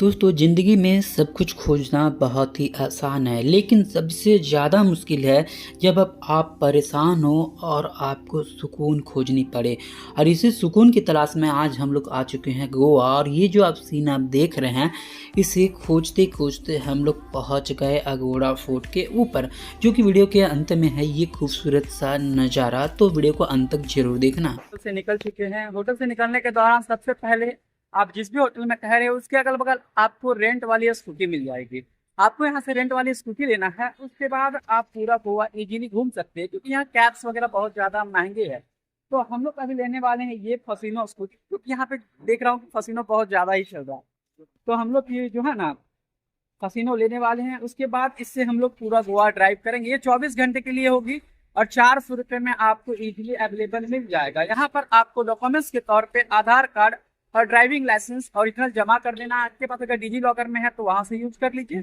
दोस्तों ज़िंदगी में सब कुछ खोजना बहुत ही आसान है, लेकिन सबसे ज़्यादा मुश्किल है जब अब आप परेशान हो और आपको सुकून खोजनी पड़े। और इसी सुकून की तलाश में आज हम लोग आ चुके हैं गोवा। और ये जो आप सीन आप देख रहे हैं, इसे खोजते खोजते हम लोग पहुंच गए अगोड़ा फोर्ट के ऊपर, जो कि वीडियो के अंत में है ये खूबसूरत सा नज़ारा। तो वीडियो को अंत तक जरूर देखना। होटल से निकल चुके हैं। होटल से निकलने के दौरान सबसे पहले आप जिस भी होटल में ठहरे हो उसके अगल बगल आपको रेंट वाली स्कूटी मिल जाएगी। आपको यहाँ से रेंट वाली स्कूटी लेना है, उसके बाद आप पूरा गोवा इजीली घूम सकते हैं, क्योंकि यहाँ कैब्स वगैरह बहुत ज़्यादा महंगे हैं। तो हम लोग अभी लेने वाले हैं ये फसीनो स्कूटी, क्योंकि यहाँ पे देख रहा हूँ कि फसीनो बहुत ज़्यादा ही चल रहा है। तो हम लोग ये जो है ना फसीनो लेने वाले हैं। उसके बाद इससे हम लोग पूरा गोवा ड्राइव करेंगे। ये 24 घंटे के लिए होगी और 400 रुपये में आपको इजीली अवेलेबल मिल जाएगा। यहाँ पर आपको डॉक्यूमेंट्स के तौर पे आधार कार्ड और ड्राइविंग लाइसेंस ओरिजिनल जमा कर देना। आपके पास अगर डिजी लॉकर में है तो वहां से यूज कर लीजिए,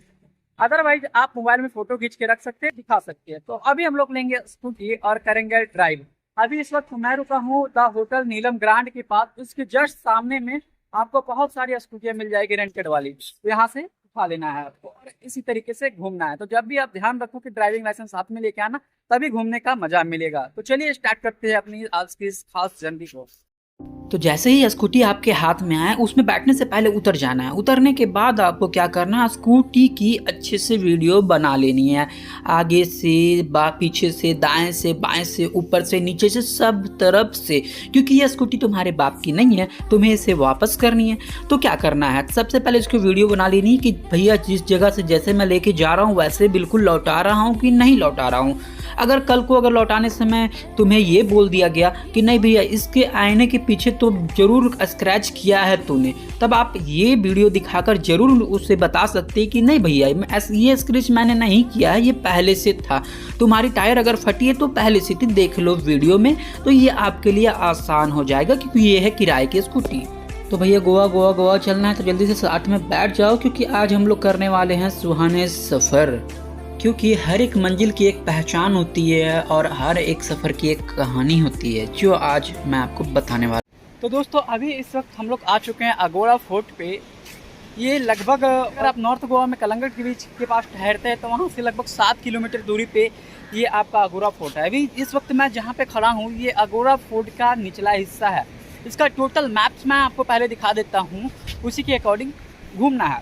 अदरवाइज आप मोबाइल में फोटो खींच के रख सकते हैं, दिखा सकते हैं। तो अभी हम लोग लेंगे स्कूटी और करेंगे ड्राइव। अभी इस वक्त मैं रुका हूँ द होटल नीलम ग्रांड के पास। उसके जस्ट सामने में आपको बहुत सारी स्कूटियाँ मिल जाएगी रेंटेड वाली, तो यहाँ से उठा लेना है आपको और इसी तरीके से घूमना है। तो जब भी आप ध्यान रखो कि ड्राइविंग लाइसेंस साथ में लेके आना, तभी घूमने का मजा मिलेगा। तो चलिए स्टार्ट करते हैं अपनी आज की इस खास जर्नी को। तो जैसे ही स्कूटी आपके हाथ में आए, उसमें बैठने से पहले उतर जाना है। उतरने के बाद आपको क्या करना है, स्कूटी की अच्छे से वीडियो बना लेनी है। आगे से पीछे से, दाएं से बाएं से, ऊपर से नीचे से, सब तरफ से, क्योंकि यह स्कूटी तुम्हारे बाप की नहीं है, तुम्हें इसे वापस करनी है। तो क्या करना है, सबसे पहले इसको वीडियो बना लेनी है कि भैया जिस जगह से जैसे मैं लेके जा रहा हूँ वैसे बिल्कुल लौटा रहा हूँ कि नहीं लौटा रहा हूँ। अगर कल को अगर लौटाने समय तुम्हें ये बोल दिया गया कि नहीं भैया इसके आईने के पीछे तो जरूर स्क्रैच किया है तूने, तब आप ये वीडियो दिखाकर जरूर उससे बता सकते हैं कि नहीं भैया ये स्क्रैच मैंने नहीं किया है, ये पहले से था। तुम्हारी टायर अगर फटी है तो पहले से थी, देख लो वीडियो में। तो ये आपके लिए आसान हो जाएगा, क्योंकि ये है किराए की स्कूटी। तो भैया गोवा गोवा गोवा चलना है तो जल्दी से साथ में बैठ जाओ, क्योंकि आज हम लोग करने वाले हैं सुहाने सफ़र। क्योंकि हर एक मंजिल की एक पहचान होती है और हर एक सफ़र की एक कहानी होती है, जो आज मैं आपको बताने वाला। तो दोस्तों अभी इस वक्त हम लोग आ चुके हैं अगोड़ा फोर्ट पे। ये लगभग अगर आप नॉर्थ गोवा में कलंगट के बीच के पास ठहरते हैं तो वहाँ से लगभग 7 किलोमीटर दूरी पे ये आपका अगोड़ा फोर्ट है। अभी इस वक्त मैं जहाँ पे खड़ा हूँ ये अगोड़ा फोर्ट का निचला हिस्सा है। इसका टोटल मैप्स मैं आपको पहले दिखा देता हूँ, उसी के अकॉर्डिंग घूमना है।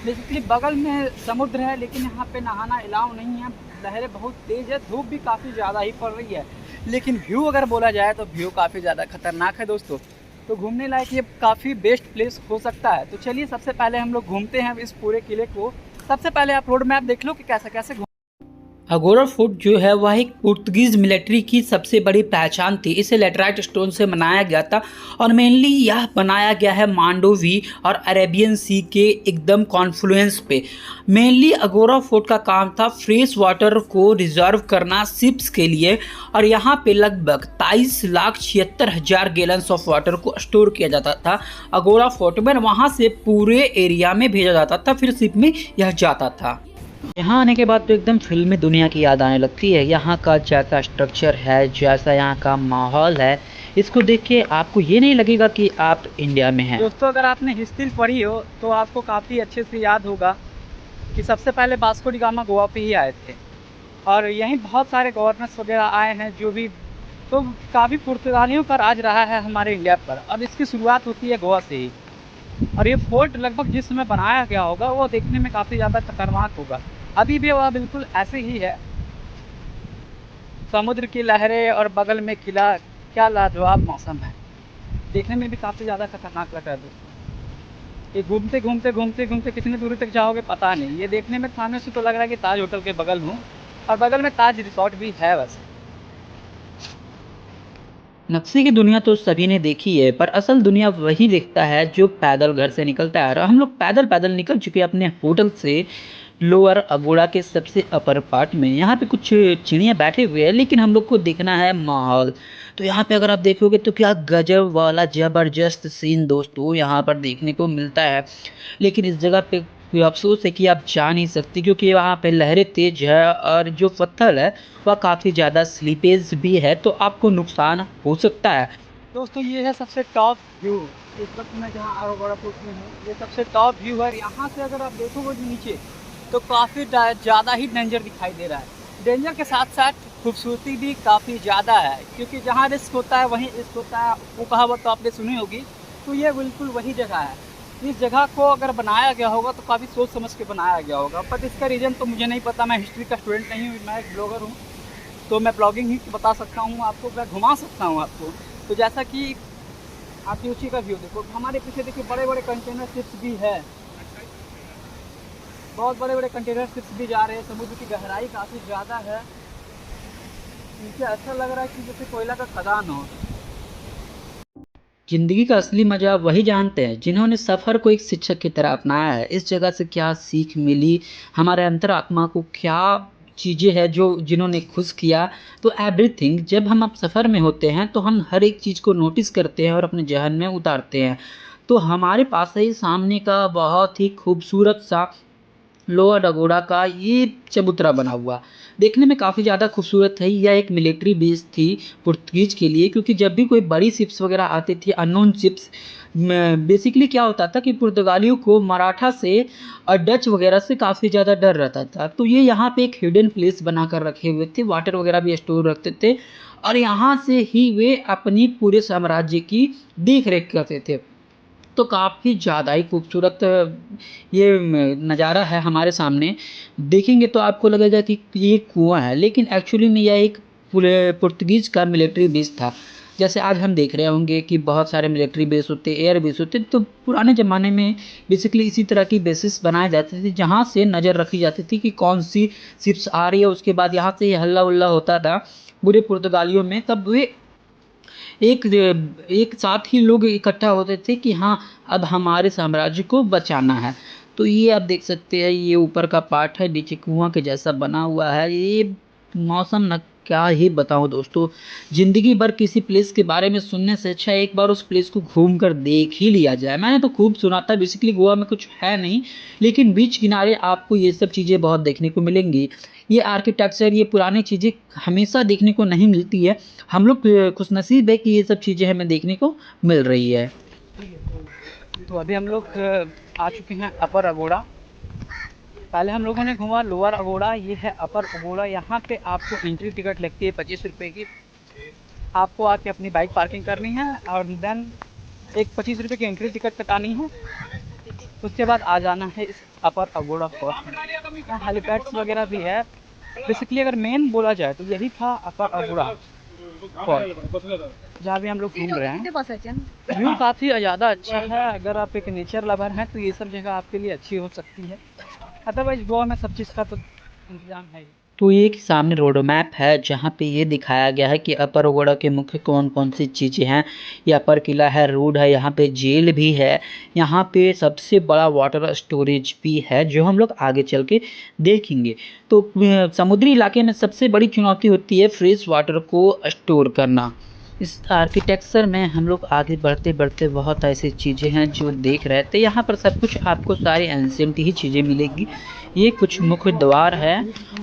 बेसिकली बगल में समुद्र है, लेकिन यहाँ पे नहाना अलाउ नहीं है। लहरें बहुत तेज़ है, धूप भी काफ़ी ज़्यादा ही पड़ रही है, लेकिन व्यू अगर बोला जाए तो व्यू काफ़ी ज़्यादा खतरनाक है दोस्तों। तो घूमने लायक ये काफ़ी बेस्ट प्लेस हो सकता है। तो चलिए सबसे पहले हम लोग घूमते हैं इस पूरे किले को। सबसे पहले आप रोड मैप देख लो कि कैसे कैसे अगोड़ा फोर्ट जो है वह एक पुर्तगीज मिलिट्री की सबसे बड़ी पहचान थी। इसे लेटराइट स्टोन से बनाया गया था और मेनली यह बनाया गया है मांडोवी और अरेबियन सी के एकदम कॉन्फ्लुएंस पे। मेनली अगोड़ा फोर्ट का काम था फ्रेश वाटर को रिजर्व करना शिप्स के लिए, और यहाँ पे लगभग 23,76,000 गैलन्स ऑफ वाटर को स्टोर किया जाता था अगोड़ा फोर्ट में। वहाँ से पूरे एरिया में भेजा जाता था, फिर शिप में यह जाता था। यहाँ आने के बाद तो एकदम फिल्मी दुनिया की याद आने लगती है। यहाँ का जैसा स्ट्रक्चर है, जैसा यहाँ का माहौल है, इसको देख के आपको ये नहीं लगेगा कि आप इंडिया में हैं। दोस्तों अगर आपने हिस्ट्री पढ़ी हो तो आपको काफ़ी अच्छे से याद होगा कि सबसे पहले वास्को डी गामा गोवा पे ही आए थे, और यहीं बहुत सारे गवर्नर्स वगैरह आए हैं जो भी। तो काफ़ी पुर्तगालियों का राज रहा है हमारे इंडिया पर, और इसकी शुरुआत होती है गोवा से ही। और ये फोर्ट लगभग जिस समय बनाया गया होगा वो देखने में काफ़ी ज़्यादा खतरनाक होगा। अभी भी वह बिल्कुल ऐसे ही है, समुद्र की लहरें और बगल में किला, क्या लाजवाब मौसम है। देखने में भी काफ़ी ज़्यादा खतरनाक लग रहा है दोस्तों। ये घूमते घूमते घूमते घूमते कितनी दूरी तक जाओगे पता नहीं। ये देखने में सामने से तो लग रहा है कि ताज होटल के बगल हूँ, और बगल में ताज रिसोर्ट भी है। वैसे नक्शे की दुनिया तो सभी ने देखी है, पर असल दुनिया वही देखता है जो पैदल घर से निकलता है। और हम लोग पैदल पैदल निकल चुके हैं अपने होटल से लोअर अगोड़ा के सबसे अपर पार्ट में। यहाँ पे कुछ चिड़िया बैठे हुए हैं, लेकिन हम लोग को देखना है माहौल। तो यहाँ पे अगर आप देखोगे तो क्या गजब वाला ज़बरदस्त सीन दोस्तों यहाँ पर देखने को मिलता है। लेकिन इस जगह पे कोई अफसोस है कि आप जा नहीं सकते, क्योंकि वहाँ पे लहरें तेज है और जो पत्थर है वह काफ़ी ज़्यादा स्लीपेज भी है, तो आपको नुकसान हो सकता है। दोस्तों ये है सबसे टॉप व्यू। इस वक्त मैं जहाँ अरोगड़ा फोर्ट में हूँ, ये सबसे टॉप व्यू है। यहाँ से अगर आप देखोगे नीचे तो काफ़ी ज़्यादा ही डेंजर दिखाई दे रहा है। डेंजर के साथ साथ खूबसूरती भी काफ़ी ज़्यादा है, क्योंकि जहाँ रिस्क होता है वहीं इश्क होता है, वो कहावत तो आपने सुनी होगी। तो ये बिल्कुल वही जगह है। इस जगह को अगर बनाया गया होगा तो काफ़ी सोच समझ के बनाया गया होगा, बट इसका रीज़न तो मुझे नहीं पता। मैं हिस्ट्री का स्टूडेंट नहीं हूँ, मैं एक ब्लॉगर हूँ, तो मैं ब्लॉगिंग ही बता सकता हूँ आपको, मैं घुमा सकता हूँ आपको। तो जैसा कि आप नीचे का व्यू देखो, हमारे पीछे देखिए बड़े बड़े कंटेनर शिप्स भी है, बहुत बड़े बड़े कंटेनर शिप्स भी जा रहे हैं। समुद्र की गहराई काफ़ी ज़्यादा है, नीचे ऐसा लग रहा है कि जैसे कोयला का खदान हो। जिंदगी का असली मजा वही जानते हैं जिन्होंने सफ़र को एक शिक्षक की तरह अपनाया है। इस जगह से क्या सीख मिली, हमारे अंतरात्मा को क्या चीज़ें हैं जो जिन्होंने खुश किया। तो एवरीथिंग, जब हम अब सफ़र में होते हैं तो हम हर एक चीज़ को नोटिस करते हैं और अपने जहन में उतारते हैं। तो हमारे पास है सामने का बहुत ही खूबसूरत सा लोअर अगोड़ा का ये चबूतरा बना हुआ, देखने में काफ़ी ज़्यादा खूबसूरत है। यह एक मिलिट्री बेस थी पुर्तगीज के लिए, क्योंकि जब भी कोई बड़ी शिप्स वगैरह आती थी, अननोन शिप्स, बेसिकली क्या होता था कि पुर्तगालियों को मराठा से और डच वगैरह से काफ़ी ज़्यादा डर रहता था। तो ये यहाँ पे एक हिडन प्लेस बना कर रखे हुए थे, वाटर वगैरह भी स्टोर रखते थे, और यहाँ से ही वे अपनी पूरे साम्राज्य की देख रेख करते थे। तो काफ़ी ज़्यादा ही खूबसूरत ये नज़ारा है हमारे सामने। देखेंगे तो आपको लगेगा कि ये कुआं है, लेकिन एक्चुअली में यह एक पूरे पुर्तगीज का मिलिट्री बेस था। जैसे आज हम देख रहे होंगे कि बहुत सारे मिलिट्री बेस होते, एयर बेस होते, तो पुराने ज़माने में बेसिकली इसी तरह की बेसिस बनाए जाते थे, जहाँ से नज़र रखी जाती थी कि कौन सी शिप्स आ रही है। उसके बाद यहाँ से हल्ला उल्ला होता था पूरे पुर्तगालियों में, तब वे एक एक साथ ही लोग इकट्ठा होते थे कि हाँ, अब हमारे साम्राज्य को बचाना है। तो ये आप देख सकते हैं, ये ऊपर का पार्ट है, नीचे कुआं के जैसा बना हुआ है। ये मौसम न क्या ही बताऊं दोस्तों, ज़िंदगी भर किसी प्लेस के बारे में सुनने से अच्छा है एक बार उस प्लेस को घूम कर देख ही लिया जाए। मैंने तो खूब सुना था, बेसिकली गोवा में कुछ है नहीं, लेकिन बीच किनारे आपको ये सब चीज़ें बहुत देखने को मिलेंगी। ये आर्किटेक्चर, ये पुरानी चीज़ें हमेशा देखने को नहीं मिलती है। हम लोग खुशनसीब है कि ये सब चीज़ें हमें देखने को मिल रही है। तो अभी हम लोग आ चुके हैं अपर अगोड़ा। पहले हम लोगों ने घूमा लोअर अगोड़ा, ये है अपर अगोड़ा। यहाँ पे आपको एंट्री टिकट लगती है 25 रुपये की। आपको आके अपनी बाइक पार्किंग करनी है और देन एक 25 रुपये की एंट्री टिकट कटानी है। उसके बाद आ जाना है इस अपर अगोड़ा फॉल्स में। यहाँ हेलीपैड्स वगैरह भी है। बेसिकली अगर मेन बोला जाए तो यही था अपर अगोड़ा फॉल्स, जहाँ भी हम लोग घूम रहे हैं। व्यू काफ़ी ज़्यादा अच्छा है। अगर आप एक नेचर लवर हैं तो ये सब जगह आपके लिए अच्छी हो सकती है। अदरवाइज गोवा में सब चीज़ का तो इंतजाम है ही। तो ये एक सामने रोड मैप है जहाँ पे ये दिखाया गया है कि अपर अगोड़ा के मुख्य कौन कौन सी चीज़ें हैं। ये अपर किला है, रोड है, यहाँ पे जेल भी है, यहाँ पे सबसे बड़ा वाटर स्टोरेज भी है जो हम लोग आगे चल के देखेंगे। तो समुद्री इलाके में सबसे बड़ी चुनौती होती है फ्रेश वाटर को स्टोर करना। इस आर्किटेक्चर में हम लोग आगे बढ़ते बढ़ते बहुत ऐसी चीज़ें हैं जो देख रहे थे। यहाँ पर सब कुछ आपको सारी एंशिएंट ही चीज़ें मिलेगी। ये कुछ मुख्य द्वार है,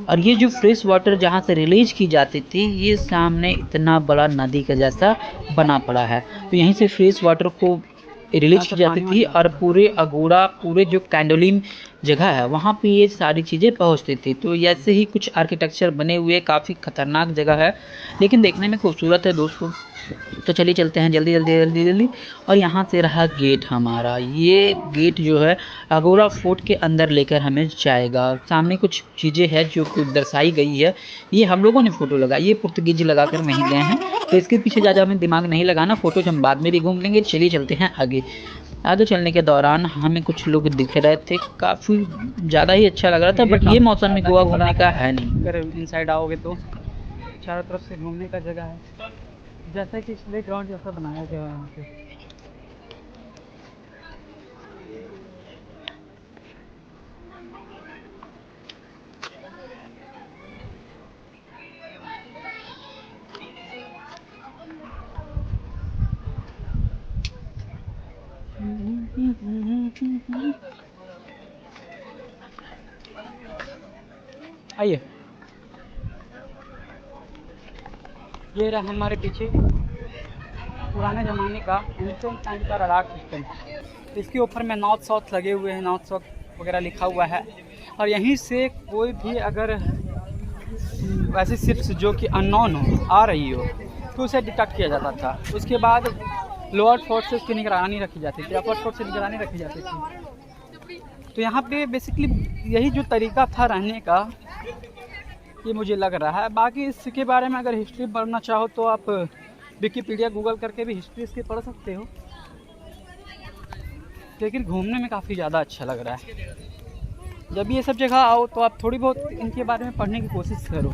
और ये जो फ्रेश वाटर जहाँ से रिलीज की जाती थी, ये सामने इतना बड़ा नदी का जैसा बना पड़ा है। तो यहीं से फ्रेश वाटर को रिलीज की जाती थी, और पूरे अगोड़ा, पूरे जो कैंडोलिम जगह है वहाँ पे ये सारी चीज़ें पहुँचती थी। तो ऐसे ही कुछ आर्किटेक्चर बने हुए, काफ़ी खतरनाक जगह है लेकिन देखने में खूबसूरत है दोस्तों। तो चलिए चलते हैं जल्दी जल्दी जल्दी जल्दी। और यहाँ से रहा गेट हमारा, ये गेट जो है अगोड़ा फोर्ट के अंदर लेकर हमें जाएगा। सामने कुछ चीज़ें हैं जो कुछ दर्शाई गई है, ये हम लोगों ने फ़ोटो लगाई, ये पुर्तगीज लगा कर नहीं गए हैं, तो इसके पीछे ज़्यादा हमें दिमाग नहीं लगाना, फ़ोटोज हम बाद में भी घूम लेंगे। चलिए चलते हैं आगे। आगे चलने के दौरान हमें कुछ लोग दिख रहे थे, काफ़ी ज़्यादा ही अच्छा लग रहा था, बट ये मौसम में गोवा घूमने का है नहीं। अगर इनसाइड आओगे तो चारों तरफ से घूमने का जगह है, जैसा कि प्ले ग्राउंड जैसा बनाया गया है यहाँ पे। आइए, ये रहा हमारे पीछे पुराने ज़माने का एंशिएंट टाइम का रडार सिस्टम। इसके ऊपर में नॉर्थ साउथ लगे हुए हैं, नॉर्थ साउथ वगैरह लिखा हुआ है। और यहीं से कोई भी अगर वैसी शिप्स जो कि अननोन हो आ रही हो तो उसे डिटेक्ट किया जाता था। उसके बाद लोअर फोर्सेस की निगरानी रखी जाती थी, अपर फोर्स से निगरानी रखी जाती थी। तो यहाँ पे बेसिकली यही जो तरीका था रहने का, ये मुझे लग रहा है। बाकी इसके बारे में अगर हिस्ट्री पढ़ना चाहो तो आप विकिपीडिया गूगल करके भी हिस्ट्री इसकी पढ़ सकते हो, लेकिन घूमने में काफ़ी ज़्यादा अच्छा लग रहा है। जब ये सब जगह आओ तो आप थोड़ी बहुत इनके बारे में पढ़ने की कोशिश करो।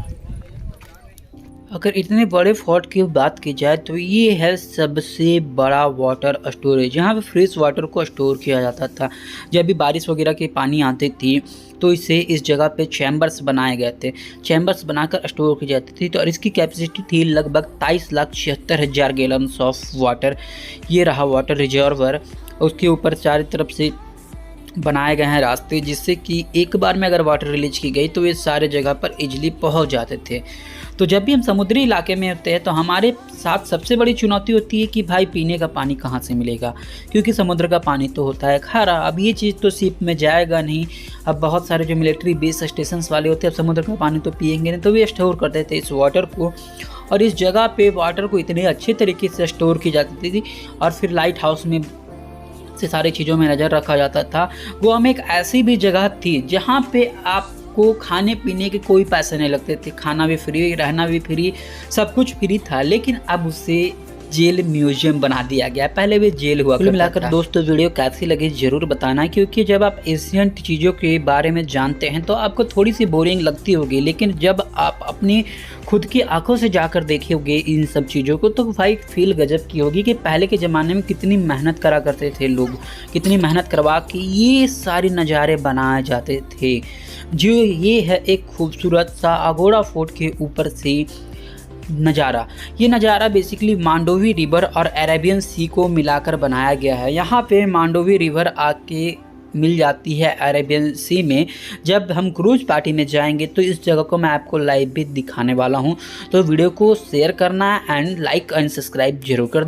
अगर इतने बड़े फोर्ट की बात की जाए तो ये है सबसे बड़ा वाटर स्टोरेज, जहाँ पे फ्रेश वाटर को स्टोर किया जाता था। जब भी बारिश वगैरह की पानी आती थी तो इसे इस जगह पे चैम्बर्स बनाए गए थे, चैम्बर्स बनाकर स्टोर की जाती थी। तो और इसकी कैपेसिटी थी लगभग 23,76,000 गैलन्स ऑफ वाटर। ये रहा वाटर रिजर्वर। उसके ऊपर चारों तरफ से बनाए गए हैं रास्ते, जिससे कि एक बार में अगर वाटर रिलीज की गई तो ये सारे जगह पर इजीली पहुंच जाते थे। तो जब भी हम समुद्री इलाके में होते हैं तो हमारे साथ सबसे बड़ी चुनौती होती है कि भाई पीने का पानी कहाँ से मिलेगा, क्योंकि समुद्र का पानी तो होता है खारा। अब ये चीज़ तो शिप में जाएगा नहीं। अब बहुत सारे जो मिलिट्री बेस स्टेशन वाले होते हैं अब समुद्र का पानी तो पिएंगे नहीं, तो वे स्टोर करते थे इस वाटर को। और इस जगह पे वाटर को इतने अच्छे तरीके से स्टोर की जाती थी। और फिर लाइट हाउस में से सारी चीज़ों में नज़र रखा जाता था। वो हम एक ऐसी भी जगह थी जहाँ पे आपको खाने पीने के कोई पैसे नहीं लगते थे, खाना भी फ्री, रहना भी फ्री, सब कुछ फ्री था। लेकिन अब उसे जेल म्यूजियम बना दिया गया। पहले भी जेल हुआ। कुल मिलाकर दोस्तों वीडियो कैसी लगी ज़रूर बताना, क्योंकि जब आप एशियंट चीज़ों के बारे में जानते हैं तो आपको थोड़ी सी बोरिंग लगती होगी, लेकिन जब आप अपनी खुद की आंखों से जाकर देखोगे इन सब चीज़ों को तो भाई फील गजब की होगी कि पहले के ज़माने में कितनी मेहनत करा करते थे लोग, कितनी मेहनत करवा के ये सारे नज़ारे बनाए जाते थे। जो ये है एक खूबसूरत सा अगोड़ा फोर्ट के ऊपर से नज़ारा। ये नज़ारा बेसिकली मांडोवी रिवर और अरेबियन सी को मिलाकर बनाया गया है। यहाँ पे मांडोवी रिवर आके मिल जाती है अरेबियन सी में। जब हम क्रूज पार्टी में जाएंगे तो इस जगह को मैं आपको लाइव भी दिखाने वाला हूँ। तो वीडियो को शेयर करना एंड लाइक एंड सब्सक्राइब जरूर कर